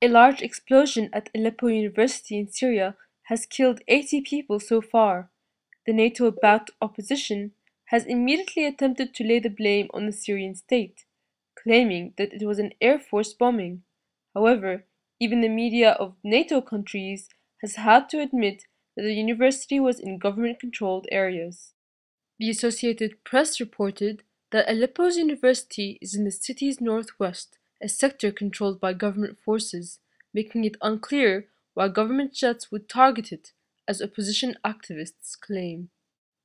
A large explosion at Aleppo University in Syria has killed 80 people so far. The NATO-backed opposition has immediately attempted to lay the blame on the Syrian state, claiming that it was an Air Force bombing. However, even the media of NATO countries has had to admit that the university was in government-controlled areas. The Associated Press reported that Aleppo's university is in the city's northwest, a sector controlled by government forces, making it unclear why government jets would target it, as opposition activists claim.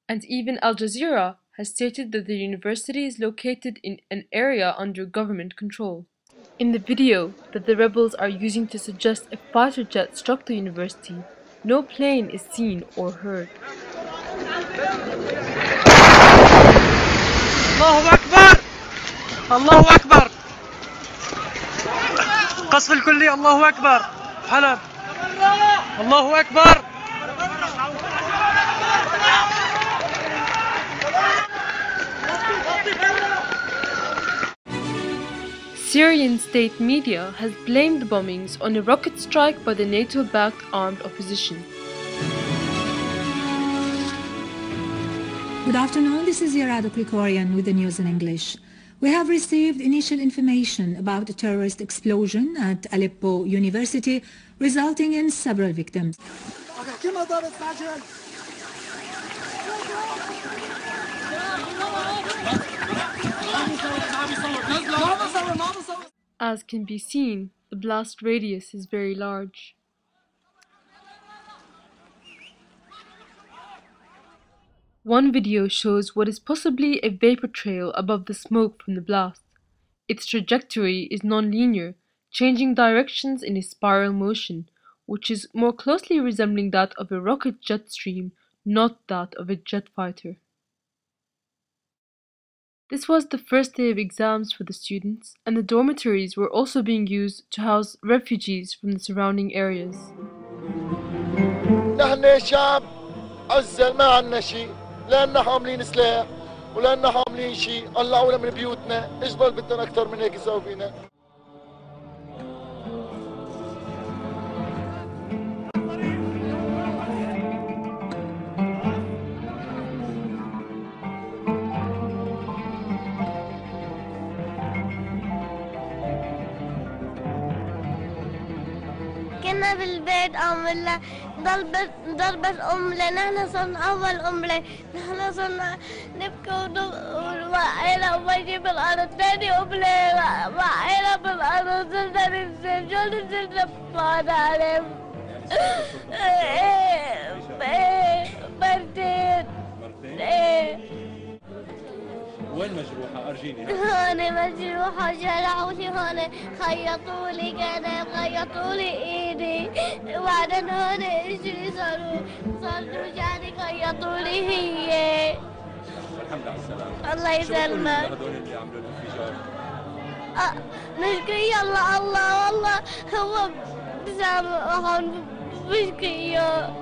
And even Al Jazeera has stated that the university is located in an area under government control. In the video that the rebels are using to suggest a fighter jet struck the university, no plane is seen or heard. الله أكبر الله أكبر قصف الكلي الله أكبر حلب الله أكبر. Syrian state media has blamed the bombings on a rocket strike by the NATO-backed armed opposition. Good afternoon, this is Yarado Krikorian with the news in English. We have received initial information about a terrorist explosion at Aleppo University, resulting in several victims. As can be seen, the blast radius is very large. One video shows what is possibly a vapor trail above the smoke from the blast. Its trajectory is non-linear, changing directions in a spiral motion, which is more closely resembling that of a rocket jet stream, not that of a jet fighter. This was the first day of exams for the students, and the dormitories were also being used to house refugees from the surrounding areas. لأننا حاملين سلاح ولأننا حاملين شيء طلعونا من بيوتنا، إيش ضل بدنا أكثر من هيك يسوي فينا؟ كنا بالبيت ولا ضربت أمنا، نحن صرنا أول أمنا، نحن صرنا نبكي وعينا وبجي بالأرض تاني أمنا وعينا بالأرض صرنا ننزل شو نزلنا بطلعنا عليهم. مرتين. وين مجروحة؟ أرجيني. هون مجروحة جرحوني هون، خيطولي كانوا خيطولي إيدي، وبعدين هون إجري صاروا جاني خيطولي هي. الحمد لله على السلامة. الله يسلمك. شو هذول اللي عملوا الانفجار؟ نشكي الله والله هو بسامح هون بشكيه.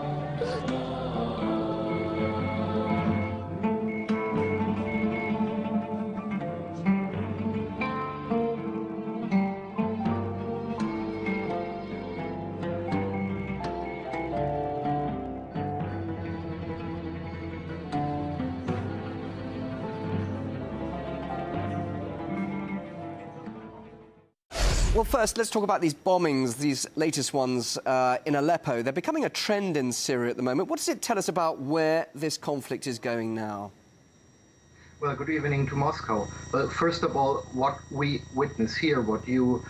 Well, first, let's talk about these bombings, these latest ones in Aleppo. They're becoming a trend in Syria at the moment. What does it tell us about where this conflict is going now? Well, good evening to Moscow. Well, first of all, what we witness here, what you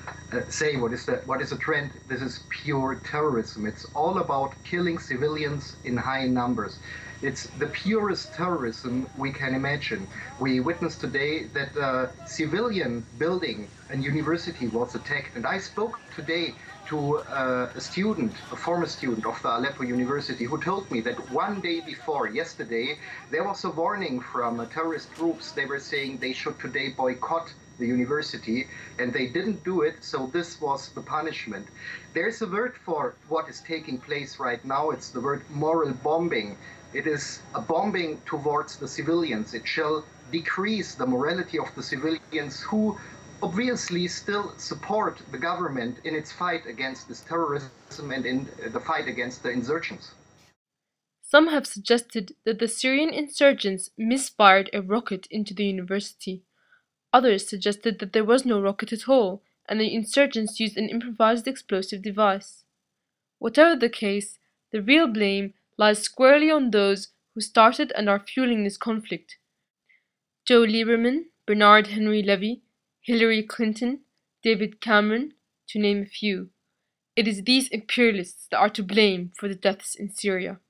say, what is a trend? This is pure terrorism. It's all about killing civilians in high numbers. It's the purest terrorism we can imagine. We witnessed today that a civilian building and university was attacked. And I spoke today to a student, a former student of the Aleppo University, who told me that one day before, yesterday, there was a warning from terrorist groups. They were saying they should today boycott the university, and they didn't do it, so this was the punishment. There's a word for what is taking place right now. It's the word moral bombing. It is a bombing towards the civilians. It shall decrease the morality of the civilians who obviously still support the government in its fight against this terrorism and in the fight against the insurgents. Some have suggested that the Syrian insurgents misfired a rocket into the university. Others suggested that there was no rocket at all, and the insurgents used an improvised explosive device. Whatever the case, the real blame lies squarely on those who started and are fueling this conflict. Joe Lieberman, Bernard Henry Levy, Hillary Clinton, David Cameron, to name a few. It is these imperialists that are to blame for the deaths in Syria.